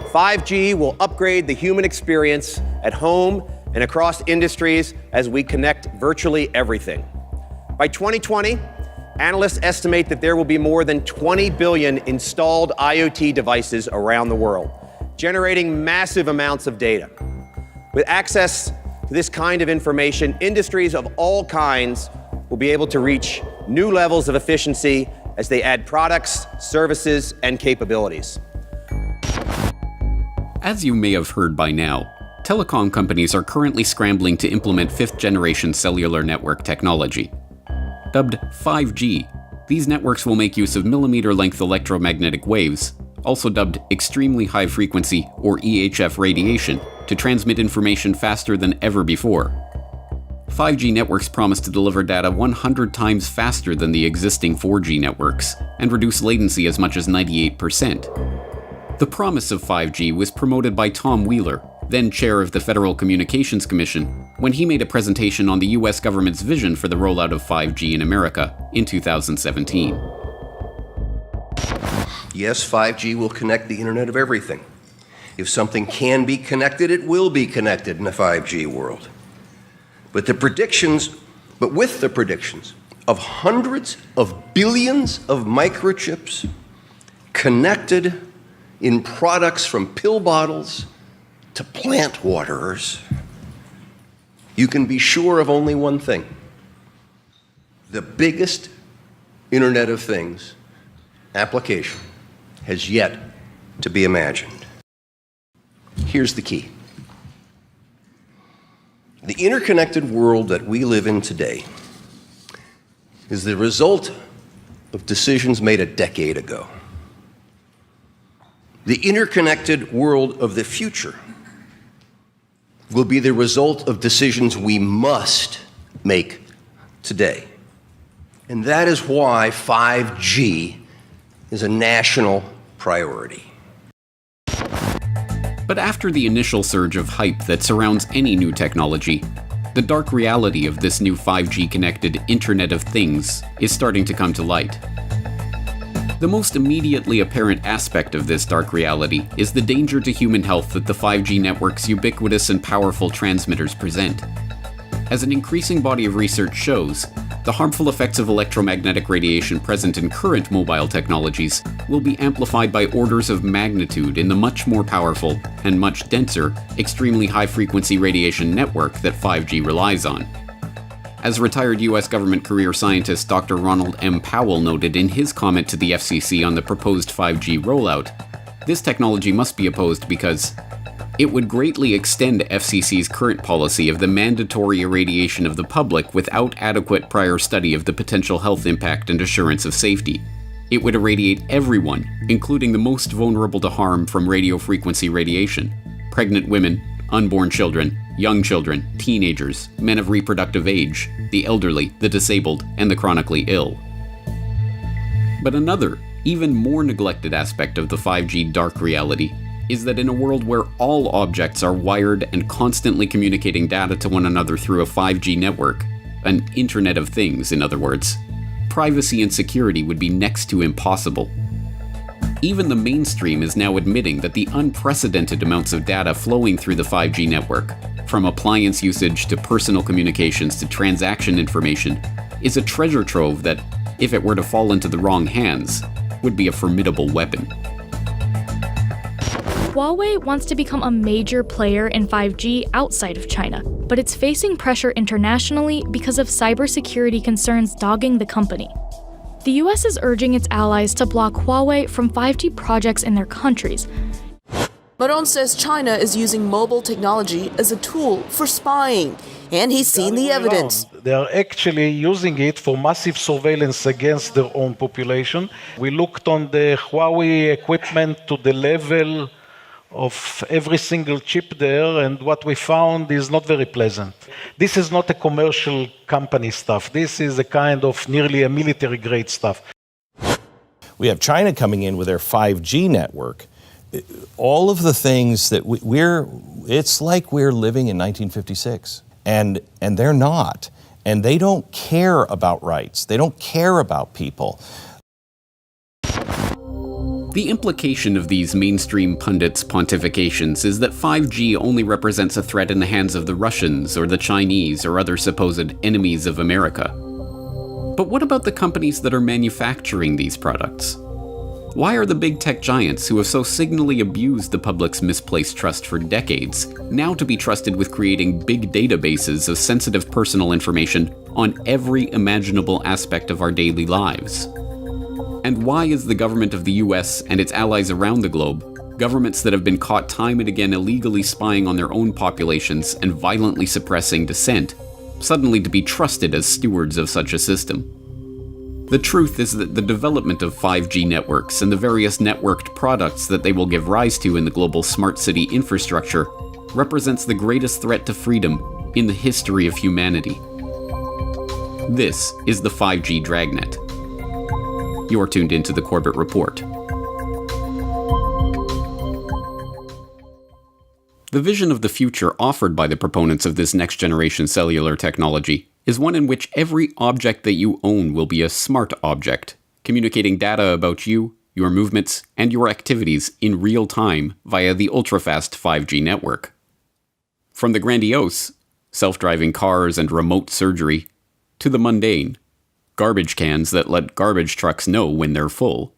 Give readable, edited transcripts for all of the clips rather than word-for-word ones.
5G will upgrade the human experience at home and across industries as we connect virtually everything. By 2020, analysts estimate that there will be more than 20 billion installed IoT devices around the world, generating massive amounts of data. With access to this kind of information, industries of all kinds will be able to reach new levels of efficiency as they add products, services, and capabilities. As you may have heard by now, telecom companies are currently scrambling to implement fifth-generation cellular network technology. Dubbed 5G, these networks will make use of millimeter-length electromagnetic waves, also dubbed extremely high-frequency or EHF radiation, to transmit information faster than ever before. 5G networks promise to deliver data 100 times faster than the existing 4G networks, and reduce latency as much as 98%. The promise of 5G was promoted by Tom Wheeler, then chair of the Federal Communications Commission, when he made a presentation on the US government's vision for the rollout of 5G in America in 2017. Yes, 5G will connect the Internet of everything. If something can be connected, it will be connected in a 5G world. But with the predictions of hundreds of billions of microchips connected in products from pill bottles to plant waterers, you can be sure of only one thing. The biggest Internet of Things application has yet to be imagined. Here's the key. The interconnected world that we live in today is the result of decisions made a decade ago. The interconnected world of the future will be the result of decisions we must make today. And that is why 5G is a national priority. But after the initial surge of hype that surrounds any new technology, the dark reality of this new 5G-connected Internet of Things is starting to come to light. The most immediately apparent aspect of this dark reality is the danger to human health that the 5G network's ubiquitous and powerful transmitters present. As an increasing body of research shows, the harmful effects of electromagnetic radiation present in current mobile technologies will be amplified by orders of magnitude in the much more powerful and much denser, extremely high-frequency radiation network that 5G relies on. As retired US government career scientist Dr. Ronald M. Powell noted in his comment to the FCC on the proposed 5G rollout, this technology must be opposed because it would greatly extend FCC's current policy of the mandatory irradiation of the public without adequate prior study of the potential health impact and assurance of safety. It would irradiate everyone, including the most vulnerable to harm from radio frequency radiation: pregnant women, unborn children, young children, teenagers, men of reproductive age, the elderly, the disabled, and the chronically ill. But another, even more neglected aspect of the 5G dark reality is that in a world where all objects are wired and constantly communicating data to one another through a 5G network, an Internet of Things, in other words, privacy and security would be next to impossible. Even the mainstream is now admitting that the unprecedented amounts of data flowing through the 5G network, from appliance usage to personal communications to transaction information, is a treasure trove that, if it were to fall into the wrong hands, would be a formidable weapon. Huawei wants to become a major player in 5G outside of China, but it's facing pressure internationally because of cybersecurity concerns dogging the company. The US is urging its allies to block Huawei from 5G projects in their countries. Maron says China is using mobile technology as a tool for spying, and he's seen the evidence. They are actually using it for massive surveillance against their own population. We looked on the Huawei equipment to the level of every single chip there, and what we found is not very pleasant. This is not a commercial company stuff. This is a kind of nearly a military grade stuff. We have China coming in with their 5G network. All of the things that it's like we're living in 1956, and they're not. And they don't care about rights. They don't care about people. The implication of these mainstream pundits' pontifications is that 5G only represents a threat in the hands of the Russians or the Chinese or other supposed enemies of America. But what about the companies that are manufacturing these products? Why are the big tech giants who have so signally abused the public's misplaced trust for decades now to be trusted with creating big databases of sensitive personal information on every imaginable aspect of our daily lives? And why is the government of the US and its allies around the globe, governments that have been caught time and again illegally spying on their own populations and violently suppressing dissent, suddenly to be trusted as stewards of such a system? The truth is that the development of 5G networks and the various networked products that they will give rise to in the global smart city infrastructure represents the greatest threat to freedom in the history of humanity. This is the 5G Dragnet. You're tuned into the Corbett Report. The vision of the future offered by the proponents of this next-generation cellular technology is one in which every object that you own will be a smart object, communicating data about you, your movements, and your activities in real time via the ultra-fast 5G network. From the grandiose, self-driving cars and remote surgery, to the mundane, garbage cans that let garbage trucks know when they're full,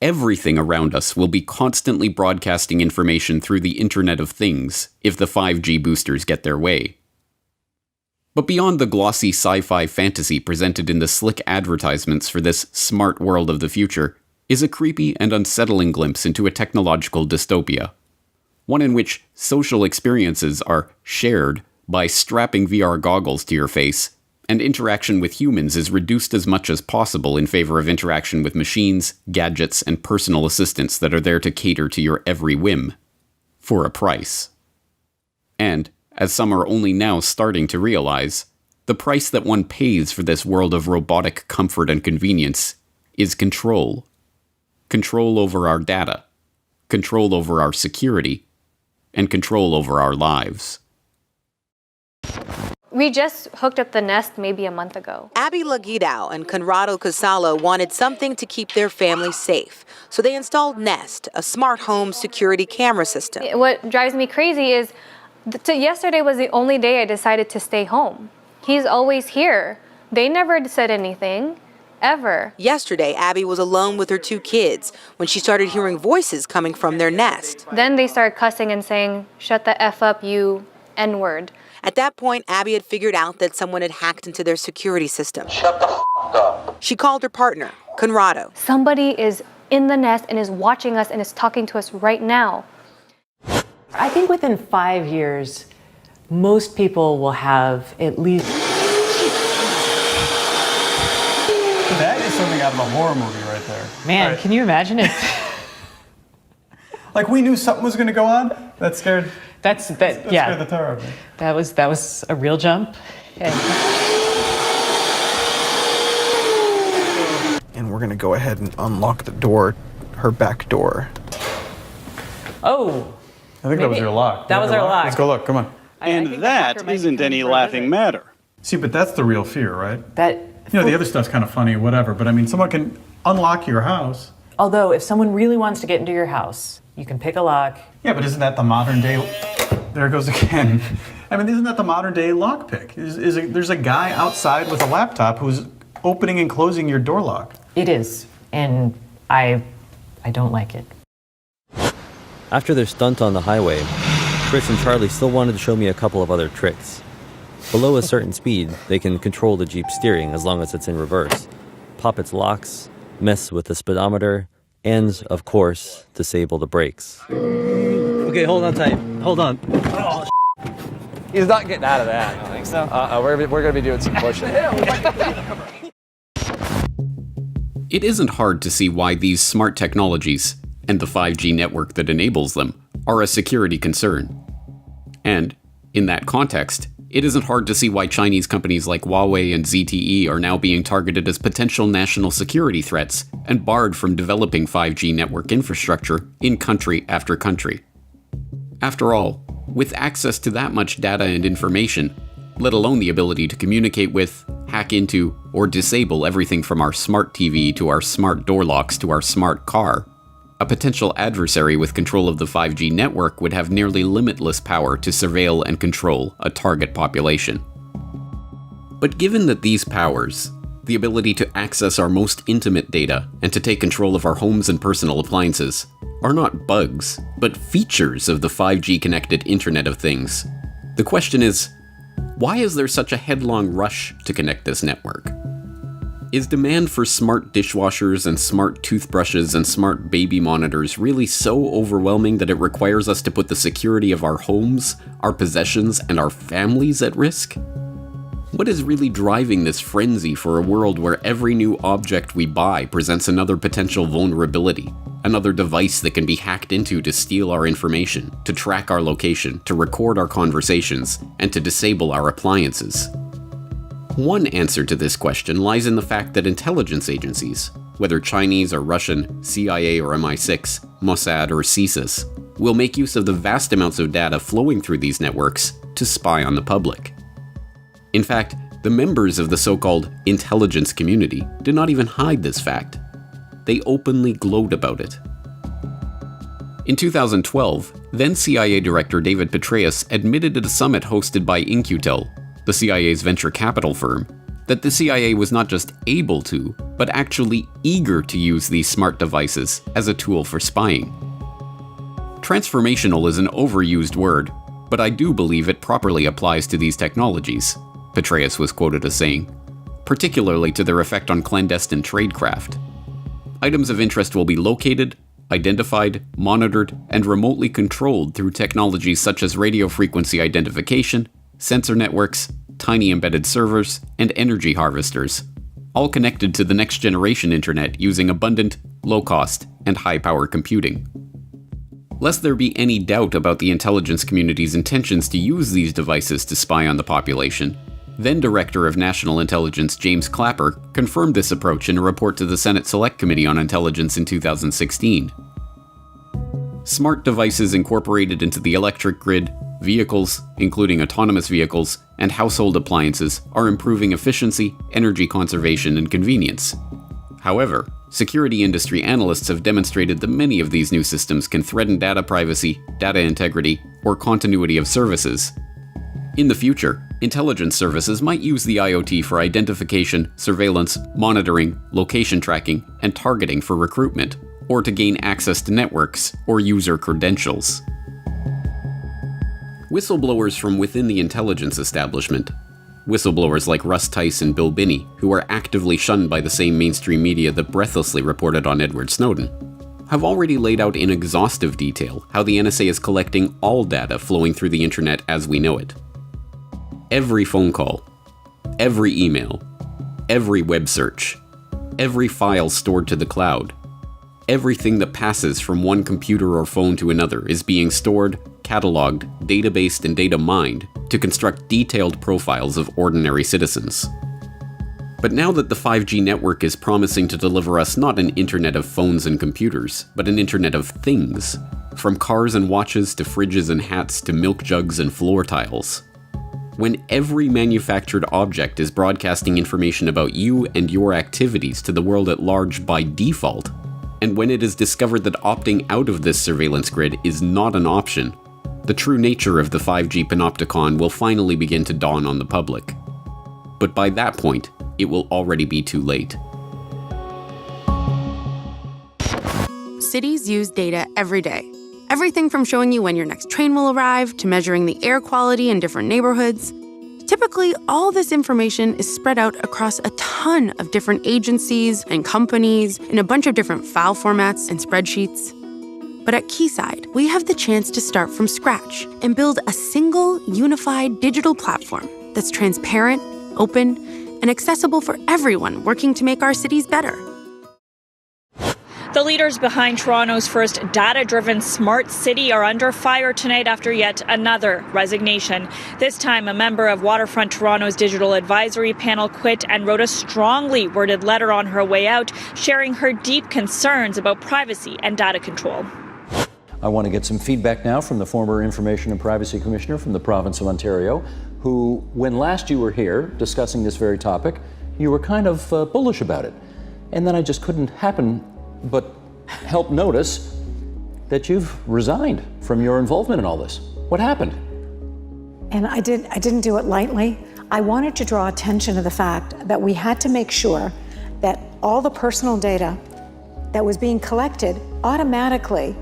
everything around us will be constantly broadcasting information through the Internet of Things if the 5G boosters get their way. But beyond the glossy sci-fi fantasy presented in the slick advertisements for this smart world of the future is a creepy and unsettling glimpse into a technological dystopia. One in which social experiences are shared by strapping VR goggles to your face, and interaction with humans is reduced as much as possible in favor of interaction with machines, gadgets, and personal assistants that are there to cater to your every whim, for a price. And, as some are only now starting to realize, the price that one pays for this world of robotic comfort and convenience is control. Control over our data, control over our security, and control over our lives. We just hooked up the Nest maybe a month ago. Abby Laguidao and Conrado Casalo wanted something to keep their family safe, so they installed Nest, a smart home security camera system. What drives me crazy is yesterday was the only day I decided to stay home. He's always here. They never said anything, ever. Yesterday, Abby was alone with her 2 kids when she started hearing voices coming from their Nest. Then they started cussing and saying, "Shut the F up, you N-word." At that point, Abby had figured out that someone had hacked into their security system. Shut the f*** up. She called her partner, Conrado. Somebody is in the Nest and is watching us and is talking to us right now. I think within 5 years, most people will have at least... That is something out of a horror movie right there. Man, right. Can you imagine it? Like we knew something was going to go on? That scared... That scared the tar out of me. That was a real jump. And we're going to go ahead and unlock the door, her back door. Oh! I think that was your lock. That was our lock. Let's go look, come on. And that isn't any laughing matter. See, but that's the real fear, right? That... You know, the other stuff's kind of funny, whatever, but I mean, someone can unlock your house. Although, if someone really wants to get into your house, you can pick a lock. Yeah, but isn't that the modern day... There it goes again. I mean, isn't that the modern day lockpick? There's a guy outside with a laptop who's opening and closing your door lock. It is, and I don't like it. After their stunt on the highway, Chris and Charlie still wanted to show me a couple of other tricks. Below a certain speed, they can control the Jeep's steering as long as it's in reverse, pop its locks, mess with the speedometer, and, of course, disable the brakes. Okay, hold on tight. Hold on. Oh, he's not getting out of that. I don't think so. We're going to be doing some pushing. It isn't hard to see why these smart technologies, and the 5G network that enables them, are a security concern. And, in that context, it isn't hard to see why Chinese companies like Huawei and ZTE are now being targeted as potential national security threats and barred from developing 5G network infrastructure in country after country. After all, with access to that much data and information, let alone the ability to communicate with, hack into, or disable everything from our smart TV to our smart door locks to our smart car, a potential adversary with control of the 5G network would have nearly limitless power to surveil and control a target population. But given that these powers, the ability to access our most intimate data and to take control of our homes and personal appliances, are not bugs, but features of the 5G connected Internet of Things, the question is, why is there such a headlong rush to connect this network? Is demand for smart dishwashers and smart toothbrushes and smart baby monitors really so overwhelming that it requires us to put the security of our homes, our possessions, and our families at risk? What is really driving this frenzy for a world where every new object we buy presents another potential vulnerability, another device that can be hacked into to steal our information, to track our location, to record our conversations, and to disable our appliances? One answer to this question lies in the fact that intelligence agencies, whether Chinese or Russian, CIA or MI6, Mossad or CSIS, will make use of the vast amounts of data flowing through these networks to spy on the public. In fact, the members of the so-called intelligence community did not even hide this fact. They openly gloat about it. In 2012, then CIA Director David Petraeus admitted at a summit hosted by In-Q-Tel, the CIA's venture capital firm, that the CIA was not just able to, but actually eager to use these smart devices as a tool for spying. Transformational is an overused word, but I do believe it properly applies to these technologies, Petraeus was quoted as saying, particularly to their effect on clandestine tradecraft. Items of interest will be located, identified, monitored, and remotely controlled through technologies such as radio frequency identification, sensor networks, tiny embedded servers, and energy harvesters, all connected to the next generation internet using abundant, low-cost, and high-power computing. Lest there be any doubt about the intelligence community's intentions to use these devices to spy on the population, then Director of National Intelligence James Clapper confirmed this approach in a report to the Senate Select Committee on Intelligence in 2016. Smart devices incorporated into the electric grid, vehicles, including autonomous vehicles, and household appliances are improving efficiency, energy conservation, and convenience. However, security industry analysts have demonstrated that many of these new systems can threaten data privacy, data integrity, or continuity of services. In the future, intelligence services might use the IoT for identification, surveillance, monitoring, location tracking, and targeting for recruitment, or to gain access to networks or user credentials. Whistleblowers from within the intelligence establishment, whistleblowers like Russ Tice and Bill Binney, who are actively shunned by the same mainstream media that breathlessly reported on Edward Snowden, have already laid out in exhaustive detail how the NSA is collecting all data flowing through the internet as we know it. Every phone call, every email, every web search, every file stored to the cloud, everything that passes from one computer or phone to another is being stored, cataloged, databased, and data mined to construct detailed profiles of ordinary citizens. But now that the 5G network is promising to deliver us not an internet of phones and computers, but an internet of things, from cars and watches to fridges and hats to milk jugs and floor tiles. When every manufactured object is broadcasting information about you and your activities to the world at large by default, and when it is discovered that opting out of this surveillance grid is not an option, the true nature of the 5G panopticon will finally begin to dawn on the public. But by that point, it will already be too late. Cities use data every day. Everything from showing you when your next train will arrive to measuring the air quality in different neighborhoods. Typically, all this information is spread out across a ton of different agencies and companies in a bunch of different file formats and spreadsheets. But at Keysight, we have the chance to start from scratch and build a single, unified digital platform that's transparent, open, and accessible for everyone working to make our cities better. The leaders behind Toronto's first data-driven smart city are under fire tonight after yet another resignation. This time, a member of Waterfront Toronto's digital advisory panel quit and wrote a strongly worded letter on her way out, sharing her deep concerns about privacy and data control. I want to get some feedback now from the former Information and Privacy Commissioner from the province of Ontario, who, when last you were here discussing this very topic, you were kind of bullish about it. And then I just couldn't happen but help notice that you've resigned from your involvement in all this. What happened? And I didn't do it lightly. I wanted to draw attention to the fact that we had to make sure that all the personal data that was being collected automatically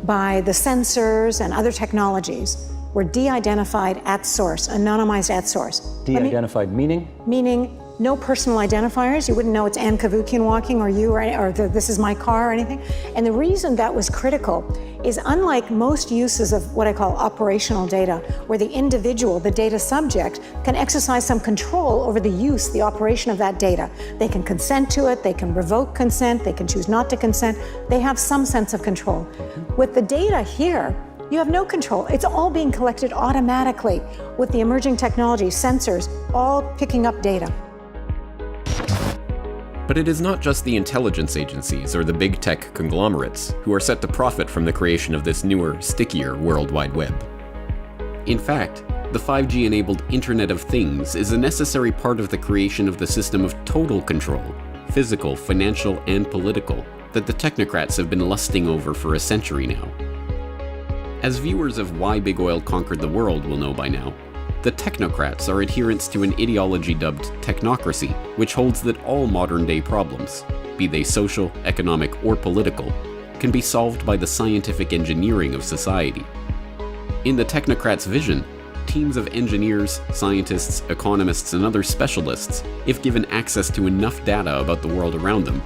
by the sensors and other technologies were de-identified at source, anonymized at source. De-identified meaning? Meaning no personal identifiers. You wouldn't know it's Ann Kavukian walking or you or this is my car or anything. And the reason that was critical is unlike most uses of what I call operational data, where the individual, the data subject, can exercise some control over the use, the operation of that data. They can consent to it, they can revoke consent, they can choose not to consent. They have some sense of control. With the data here, you have no control. It's all being collected automatically with the emerging technology, sensors, all picking up data. But it is not just the intelligence agencies or the big tech conglomerates who are set to profit from the creation of this newer, stickier World Wide Web. In fact, the 5G-enabled Internet of Things is a necessary part of the creation of the system of total control, physical, financial, and political, that the technocrats have been lusting over for a century now. As viewers of Why Big Oil Conquered the World will know by now, the technocrats are adherents to an ideology dubbed technocracy, which holds that all modern-day problems, be they social, economic, or political, can be solved by the scientific engineering of society. In the technocrats' vision, teams of engineers, scientists, economists, and other specialists, if given access to enough data about the world around them,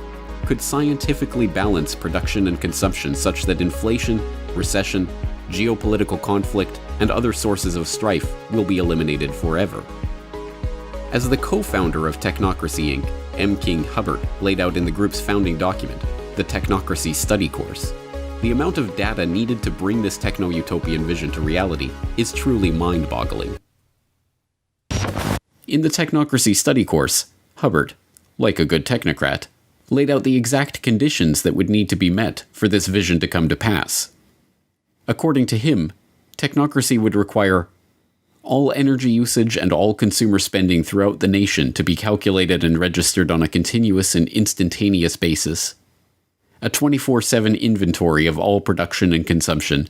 could scientifically balance production and consumption such that inflation, recession, geopolitical conflict, and other sources of strife will be eliminated forever. As the co-founder of Technocracy Inc., M. King Hubbert laid out in the group's founding document, the Technocracy Study Course, the amount of data needed to bring this techno-utopian vision to reality is truly mind-boggling. In the Technocracy Study Course, Hubbert, like a good technocrat, laid out the exact conditions that would need to be met for this vision to come to pass. According to him, technocracy would require all energy usage and all consumer spending throughout the nation to be calculated and registered on a continuous and instantaneous basis, a 24/7 inventory of all production and consumption,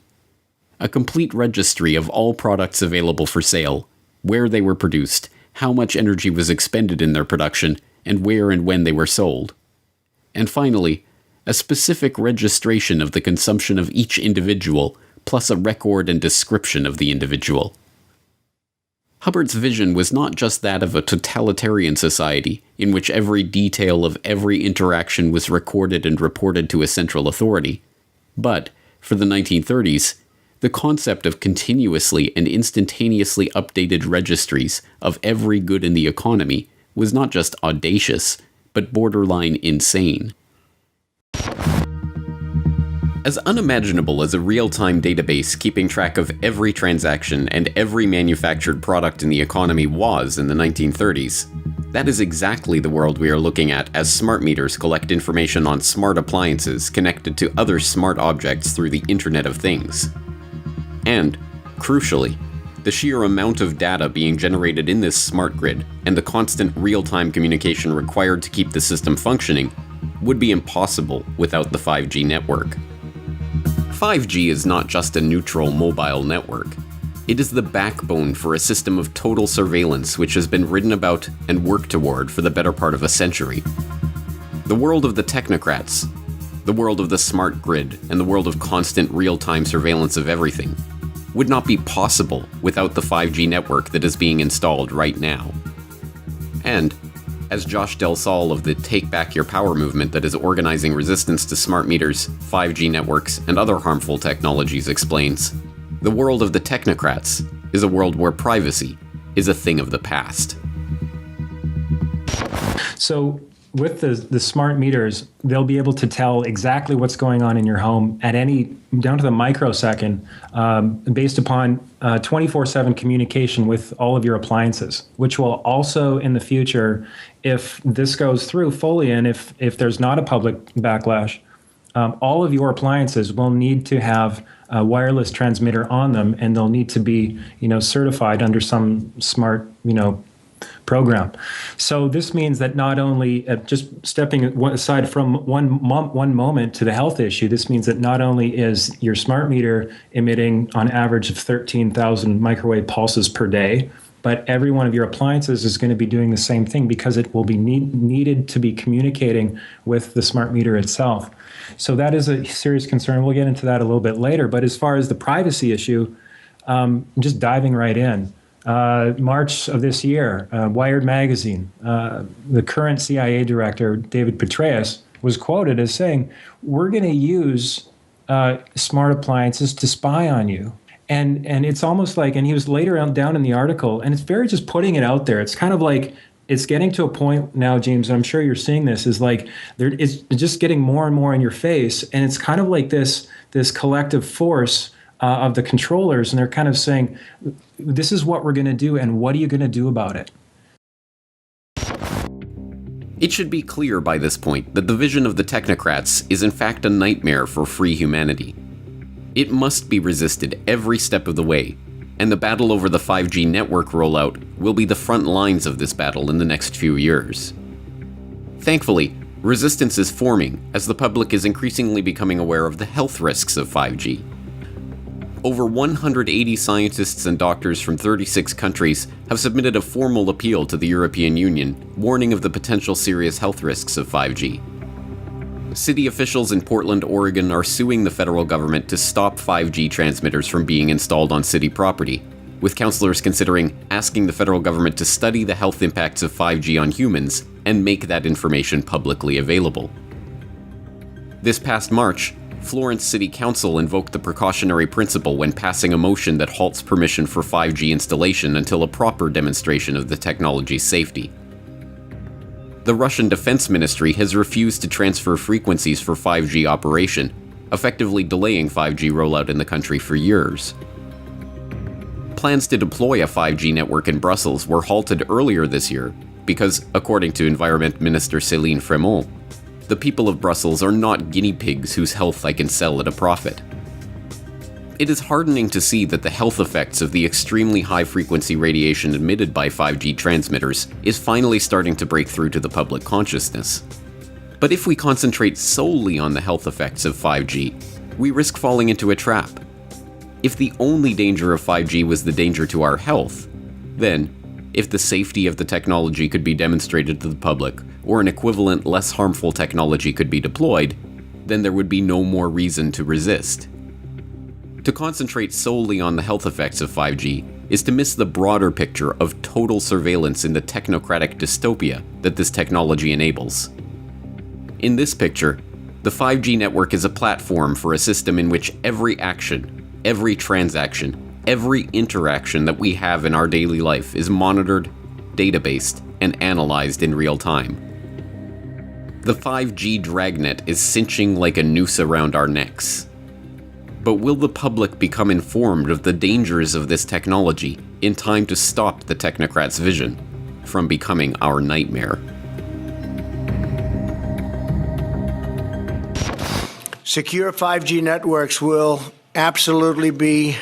a complete registry of all products available for sale, where they were produced, how much energy was expended in their production, and where and when they were sold, and finally, a specific registration of the consumption of each individual, plus a record and description of the individual. Hubbard's vision was not just that of a totalitarian society in which every detail of every interaction was recorded and reported to a central authority, but, for the 1930s, the concept of continuously and instantaneously updated registries of every good in the economy was not just audacious, but borderline insane. As unimaginable as a real-time database keeping track of every transaction and every manufactured product in the economy was in the 1930s, that is exactly the world we are looking at as smart meters collect information on smart appliances connected to other smart objects through the Internet of Things. And, crucially, the sheer amount of data being generated in this smart grid and the constant real-time communication required to keep the system functioning would be impossible without the 5G network. 5G is not just a neutral mobile network. It is the backbone for a system of total surveillance which has been written about and worked toward for the better part of a century. The world of the technocrats, the world of the smart grid, and the world of constant real-time surveillance of everything would not be possible without the 5G network that is being installed right now. And, as Josh Del Sol of the Take Back Your Power movement that is organizing resistance to smart meters, 5G networks, and other harmful technologies explains, the world of the technocrats is a world where privacy is a thing of the past. So with the smart meters, they'll be able to tell exactly what's going on in your home at down to the microsecond, based upon 24/7 communication with all of your appliances, which will also in the future, if this goes through fully and if there's not a public backlash, all of your appliances will need to have a wireless transmitter on them, and they'll need to be, certified under some smart, program. So this means that not only, just stepping aside from one moment to the health issue, this means that not only is your smart meter emitting on average of 13,000 microwave pulses per day, but every one of your appliances is going to be doing the same thing because it will be needed to be communicating with the smart meter itself. So that is a serious concern. We'll get into that a little bit later. But as far as the privacy issue, just diving right in. March of this year, Wired magazine, the current CIA director, David Petraeus, was quoted as saying, "We're going to use smart appliances to spy on you." And it's almost like, and he was later down in the article, and it's very just putting it out there. It's kind of like, it's getting to a point now, James, and I'm sure you're seeing this, is like, it's just getting more and more in your face. And it's kind of like this collective force of the controllers, and they're kind of saying, this is what we're going to do, and what are you going to do about it? It should be clear by this point that the vision of the technocrats is in fact a nightmare for free humanity. It must be resisted every step of the way, and the battle over the 5G network rollout will be the front lines of this battle in the next few years. Thankfully, resistance is forming as the public is increasingly becoming aware of the health risks of 5G. Over 180 scientists and doctors from 36 countries have submitted a formal appeal to the European Union, warning of the potential serious health risks of 5G. City officials in Portland, Oregon are suing the federal government to stop 5G transmitters from being installed on city property, with councilors considering asking the federal government to study the health impacts of 5G on humans and make that information publicly available. This past March, Florence City Council invoked the precautionary principle when passing a motion that halts permission for 5G installation until a proper demonstration of the technology's safety. The Russian Defense Ministry has refused to transfer frequencies for 5G operation, effectively delaying 5G rollout in the country for years. Plans to deploy a 5G network in Brussels were halted earlier this year because, according to Environment Minister Céline Frémont, the people of Brussels are not guinea pigs whose health I can sell at a profit. It is heartening to see that the health effects of the extremely high-frequency radiation emitted by 5G transmitters is finally starting to break through to the public consciousness. But if we concentrate solely on the health effects of 5G, we risk falling into a trap. If the only danger of 5G was the danger to our health, then, if the safety of the technology could be demonstrated to the public, or an equivalent less harmful technology could be deployed, then there would be no more reason to resist. To concentrate solely on the health effects of 5G is to miss the broader picture of total surveillance in the technocratic dystopia that this technology enables. In this picture, the 5G network is a platform for a system in which every action, every transaction, every interaction that we have in our daily life is monitored, databased, and analyzed in real time. The 5G dragnet is cinching like a noose around our necks. But will the public become informed of the dangers of this technology in time to stop the technocrats' vision from becoming our nightmare? Secure 5G networks will absolutely be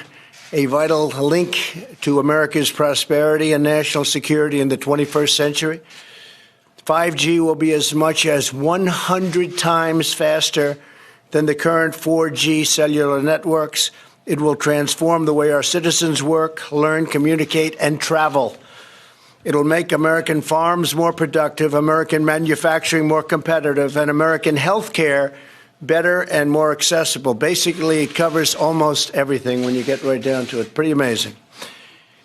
a vital link to America's prosperity and national security in the 21st century. 5G will be as much as 100 times faster than the current 4G cellular networks. It will transform the way our citizens work, learn, communicate, and travel. It will make American farms more productive, American manufacturing more competitive, and American healthcare better and more accessible. Basically, it covers almost everything when you get right down to it. Pretty amazing.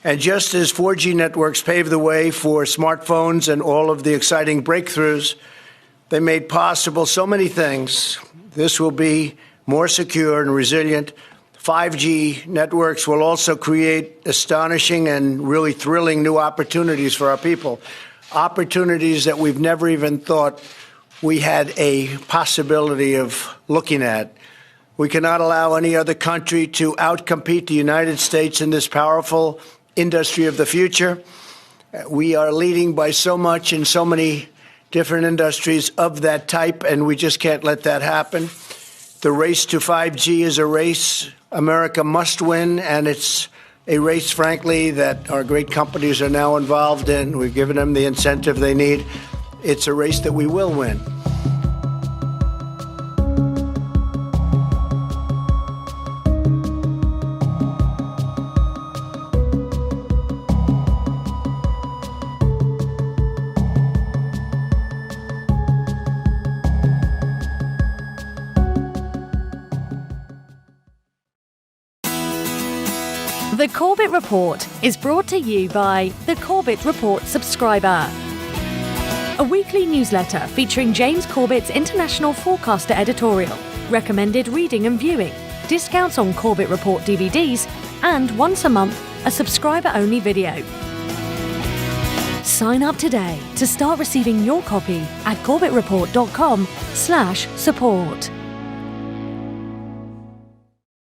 And just as 4G networks paved the way for smartphones and all of the exciting breakthroughs, they made possible so many things. This will be more secure and resilient. 5G networks will also create astonishing and really thrilling new opportunities for our people, opportunities that we've never even thought we had a possibility of looking at. We cannot allow any other country to outcompete the United States in this powerful industry of the future. We are leading by so much in so many different industries of that type, and we just can't let that happen. The race to 5G is a race America must win, and it's a race, frankly, that our great companies are now involved in. We've given them the incentive they need. It's a race that we will win. The Corbett Report is brought to you by the Corbett Report subscriber, a weekly newsletter featuring James Corbett's International Forecaster editorial, recommended reading and viewing, discounts on Corbett Report DVDs, and once a month, a subscriber-only video. Sign up today to start receiving your copy at corbettreport.com/support.